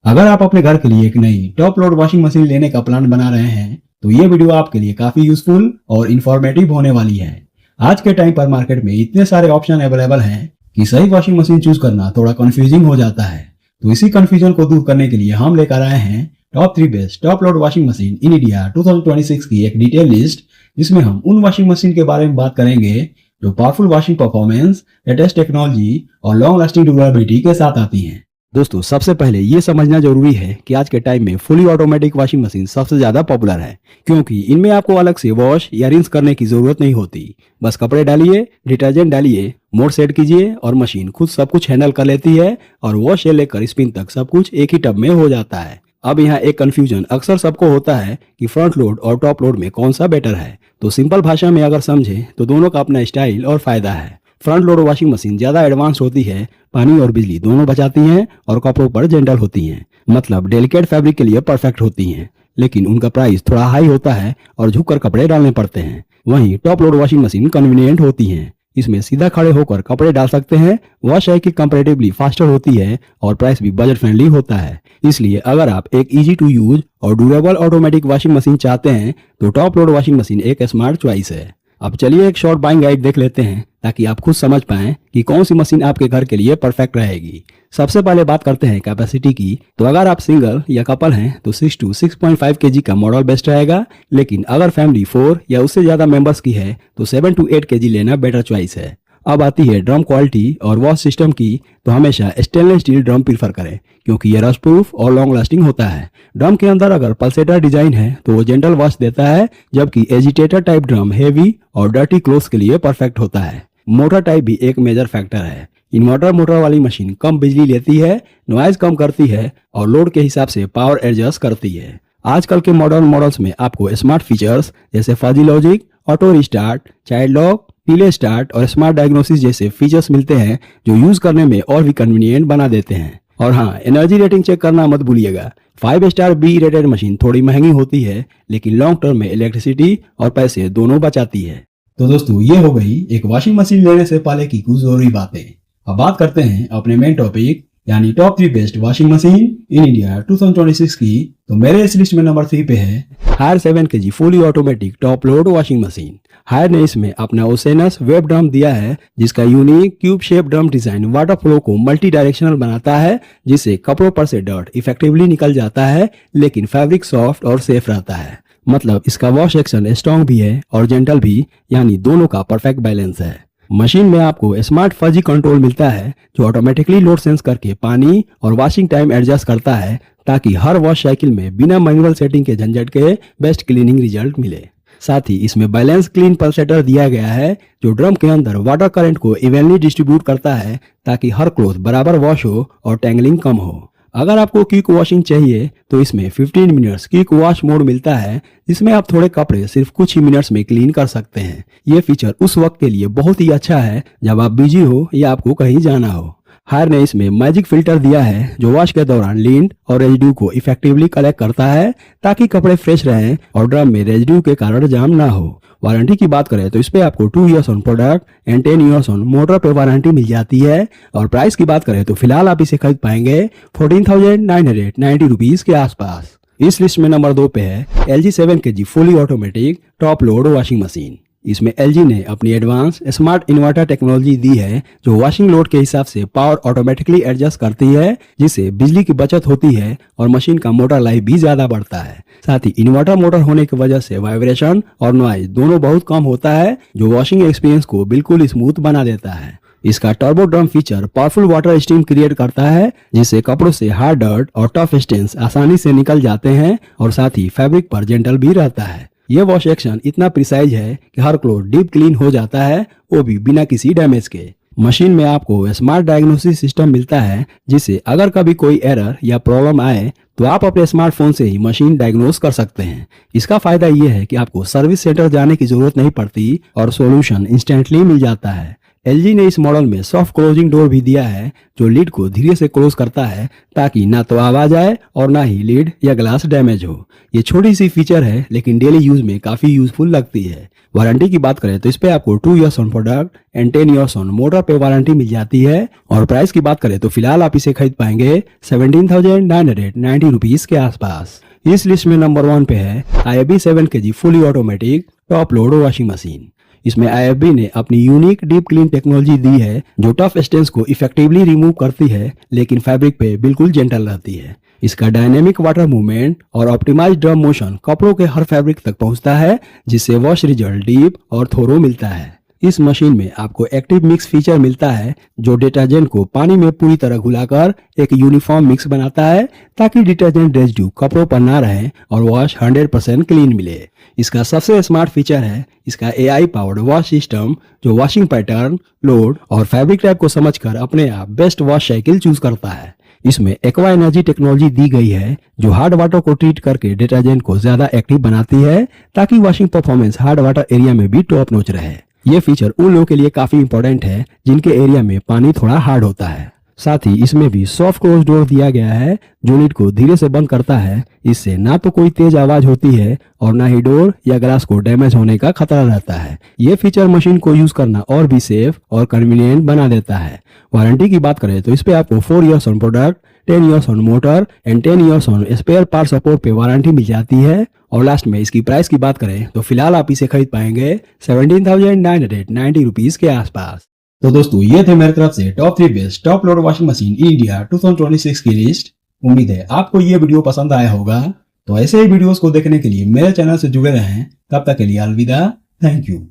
अगर आप अपने घर के लिए एक नई टॉप लोड वॉशिंग मशीन लेने का प्लान बना रहे हैं तो ये वीडियो आपके लिए काफी यूजफुल और इंफॉर्मेटिव होने वाली है। आज के टाइम पर मार्केट में इतने सारे ऑप्शन अवेलेबल हैं कि सही वॉशिंग मशीन चूज करना थोड़ा कंफ्यूजिंग हो जाता है। तो इसी कंफ्यूजन को दूर करने के लिए हम लेकर आए हैं top 3 best top load washing machine in India 2026 की एक डिटेल लिस्ट, जिसमें हम उन वॉशिंग मशीन के बारे में बात करेंगे जो powerful washing performance, latest technology और लॉन्ग लास्टिंग ड्यूरेबिलिटी के साथ आती हैं। दोस्तों, सबसे पहले ये समझना जरूरी है कि आज के टाइम में फुली ऑटोमेटिक वॉशिंग मशीन सबसे ज्यादा पॉपुलर है, क्योंकि इनमें आपको अलग से वॉश या रिंस करने की जरूरत नहीं होती। बस कपड़े डालिए, डिटर्जेंट डालिए, मोड सेट कीजिए और मशीन खुद सब कुछ हैंडल कर लेती है और वॉश से लेकर स्पिन तक सब कुछ एक ही टब में हो जाता है। अब यहाँ एक कंफ्यूजन अक्सर सबको होता है कि फ्रंट लोड और टॉप लोड में कौन सा बेटर है। तो सिंपल भाषा में अगर समझे तो दोनों का अपना स्टाइल और फायदा है। फ्रंट लोड वॉशिंग मशीन ज्यादा एडवांस होती है, पानी और बिजली दोनों बचाती हैं और कपड़ों पर जेंटल होती हैं, मतलब डेलिकेट फैब्रिक के लिए परफेक्ट होती हैं। लेकिन उनका प्राइस थोड़ा हाई होता है और झुककर कपड़े डालने पड़ते हैं। वहीं top load washing machine convenient होती हैं, इसमें सीधा खड़े होकर कपड़े डाल सकते हैं। वॉश है कि कंपैरेटिवली फास्टर होती है और प्राइस भी बजट फ्रेंडली होता है। इसलिए अगर आप एक इजी टू यूज और ड्यूरेबल ऑटोमेटिक वॉशिंग मशीन चाहते हैं तो टॉप लोड वॉशिंग मशीन एक स्मार्ट चॉइस है। अब चलिए एक शॉर्ट बाइंग गाइड देख लेते हैं ताकि आप खुद समझ पाएं कि कौन सी मशीन आपके घर के लिए परफेक्ट रहेगी। सबसे पहले बात करते हैं कैपेसिटी की। तो अगर आप सिंगल या कपल हैं तो 6 to 6.5 kg का मॉडल बेस्ट रहेगा, लेकिन अगर फैमिली 4 या उससे ज्यादा मेंबर्स की है तो 7 to 8 kg लेना बेटर चॉइस है। अब आती है ड्रम क्वालिटी और वॉश सिस्टम की, तो हमेशा स्टेनलेस स्टील ड्रम प्रीफर करें क्योंकि ये रस्ट प्रूफ और लॉन्ग लास्टिंग होता है। ड्रम के अंदर अगर पल्सेटर डिजाइन है तो वो जेंटल वॉश देता है, जबकि एजिटेटर टाइप ड्रम हेवी और डर्टी क्लोथ्स के लिए परफेक्ट होता है। मोटर टाइप भी एक मेजर फैक्टर है। इन्वर्टर मोटर वाली मशीन कम बिजली लेती है, नॉइज कम करती है और लोड के हिसाब से पावर एडजस्ट करती है। आजकल के मॉडर्न मॉडल्स में आपको स्मार्ट फीचर्स जैसे fuzzy logic, auto restart, child lock, delay start और स्मार्ट डायग्नोसिस जैसे फीचर्स मिलते हैं जो यूज करने में और भी कन्वीनियंट बना देते हैं। और हाँ, एनर्जी रेटिंग चेक करना मत भूलिएगा। 5 स्टार बी रेटेड मशीन थोड़ी महंगी होती है, लेकिन लॉन्ग टर्म में इलेक्ट्रिसिटी और पैसे दोनों बचाती है। तो दोस्तों, ये हो गई एक वॉशिंग मशीन लेने से पहले की कुछ जरूरी बातें। अब बात करते हैं अपने मेन टॉपिक यानी top 3 best washing machine in India 2026 की। तो मेरे इस लिस्ट में नंबर 3 पे है Haier 7 kg fully automatic top load washing machine. Haier ने इसमें अपना ओसेनस वेब ड्रम दिया है, जिसका unique cube shape drum design water flow को मल्टी डायरेक्शनल बनाता है, जिससे कपड़ों पर से डर्ट इफेक्टिवली निकल जाता है, लेकिन फैब्रिक सॉफ्ट और सेफ रहता है। मतलब इसका वॉश एक्शन स्ट्रॉन्ग भी है और जेंटल भी, यानी दोनों का परफेक्ट बैलेंस है। मशीन में आपको स्मार्ट फजी कंट्रोल मिलता है जो ऑटोमेटिकली लोड सेंस करके पानी और वॉशिंग टाइम एडजस्ट करता है, ताकि हर वॉश साइकिल में बिना मैनुअल सेटिंग के झंझट के बेस्ट क्लीनिंग रिजल्ट मिले। साथ ही इसमें बैलेंस क्लीन पल्सेटर दिया गया है जो ड्रम के अंदर वाटर करंट को इवनली डिस्ट्रीब्यूट करता है, ताकि हर क्लॉथ बराबर वॉश हो और टैंगलिंग कम हो। अगर आपको क्विक वॉशिंग चाहिए तो इसमें 15 मिनट्स क्विक वॉश मोड मिलता है, जिसमें आप थोड़े कपड़े सिर्फ कुछ ही मिनट्स में क्लीन कर सकते हैं। ये फीचर उस वक्त के लिए बहुत ही अच्छा है जब आप बिजी हो या आपको कहीं जाना हो। हायर ने इसमें मैजिक फिल्टर दिया है जो वॉश के दौरान लिंट और रेजिड्यू को इफेक्टिवली कलेक्ट करता है, ताकि कपड़े फ्रेश रहें और ड्रम में रेजिड्यू के कारण जाम ना हो। वारंटी की बात करें तो इस पे आपको 2 years on product and 10 years on motor पे वारंटी मिल जाती है। और प्राइस की बात करें तो फिलहाल आप इसे खरीद पाएंगे 14,990 रुपीज के आसपास। इस लिस्ट में नंबर 2 पे है LG 7 kg fully automatic top load washing machine. इसमें LG ने अपनी एडवांस स्मार्ट इन्वर्टर टेक्नोलॉजी दी है जो वॉशिंग लोड के हिसाब से पावर ऑटोमेटिकली एडजस्ट करती है, जिससे बिजली की बचत होती है और मशीन का मोटर लाइफ भी ज्यादा बढ़ता है। साथ ही इन्वर्टर मोटर होने की वजह से वाइब्रेशन और नॉइज दोनों बहुत कम होता है, जो वॉशिंग एक्सपीरियंस को बिल्कुल स्मूथ बना देता है। इसका turbo drum feature powerful water steam create करता है, जिससे कपड़ों से हार्ड डर्ट और टफ स्टेन्स आसानी से निकल जाते हैं और साथ ही फैब्रिक पर जेंटल भी रहता है। यह वॉश एक्शन इतना प्रिसाइज है कि हर क्लॉथ डीप क्लीन हो जाता है, वो भी बिना किसी डैमेज के। मशीन में आपको स्मार्ट डायग्नोसिस सिस्टम मिलता है, जिससे अगर कभी कोई एरर या प्रॉब्लम आए तो आप अपने स्मार्टफोन से ही मशीन डायग्नोस कर सकते हैं। इसका फायदा यह है कि आपको सर्विस सेंटर जाने की जरूरत नहीं पड़ती और सॉल्यूशन इंस्टेंटली मिल जाता है। LG ने इस मॉडल में सॉफ्ट क्लोजिंग डोर भी दिया है जो लीड को धीरे से क्लोज करता है ताकि ना तो आवाज आए और ना ही लीड या ग्लास डैमेज हो। ये छोटी सी फीचर है लेकिन डेली यूज में काफी यूजफुल लगती है। वारंटी की बात करें तो इस पे आपको 2 years on product and 10 years on motor पे वारंटी मिल जाती है। और प्राइस की बात करें तो फिलहाल आप इसे खरीद पाएंगे 17,990 रुपीज के आसपास। इस लिस्ट में नंबर 1 पे है IFB 7 kg fully automatic top load washing machine. इसमें IFB ने अपनी यूनिक डीप क्लीन टेक्नोलॉजी दी है जो टफ स्टेन्स को इफेक्टिवली रिमूव करती है लेकिन फैब्रिक पे बिल्कुल जेंटल रहती है। इसका डायनेमिक वाटर मूवमेंट और ऑप्टिमाइज्ड ड्रम मोशन कपड़ों के हर फैब्रिक तक पहुंचता है जिससे वॉश रिजल्ट डीप और थोरो मिलता है। इस मशीन में आपको एक्टिव मिक्स फीचर मिलता है जो डिटर्जेंट को पानी में पूरी तरह घुलाकर एक यूनिफॉर्म मिक्स बनाता है ताकि डिटर्जेंट रेजिड्यू कपड़ों पर ना रहे और वॉश 100% क्लीन मिले। इसका सबसे स्मार्ट फीचर है इसका AI पावर्ड वॉश सिस्टम जो वॉशिंग पैटर्न, लोड और फैब्रिक टाइप को समझकर अपने आप बेस्ट वॉश साइकिल चूज करता है। इसमें एक्वा एनर्जी टेक्नोलॉजी दी गई है जो हार्ड वाटर को ट्रीट करके डिटर्जेंट को ज्यादा एक्टिव बनाती है ताकि washing performance hard water area में भी टॉप नॉच रहे। ये फीचर उन लोगों के लिए काफी इंपॉर्टेंट है जिनके एरिया में पानी थोड़ा हार्ड होता है। साथ ही इसमें भी सॉफ्ट क्लोज डोर दिया गया है जो लीड को धीरे से बंद करता है। इससे ना तो कोई तेज आवाज होती है और ना ही डोर या ग्लास को डैमेज होने का खतरा रहता है। ये फीचर मशीन को यूज करना और भी सेफ और कन्वीनियंट बना देता है। वारंटी की बात करें तो इस पे आपको 4 years on product, 10 years on motor and 10 years on spare part support पे वारंटी मिल जाती है। और लास्ट में इसकी प्राइस की बात करें तो फिलहाल आप इसे खरीद पाएंगे 17,990 रुपीज के आसपास। तो दोस्तों ये थे मेरी तरफ से top 3 best top load washing machine India 2026 की लिस्ट। उम्मीद है आपको ये वीडियो पसंद आया होगा। तो ऐसे ही वीडियोस को देखने के लिए मेरे चैनल से जुड़े रहें। तब तक के लिए अलविदा। Thank you.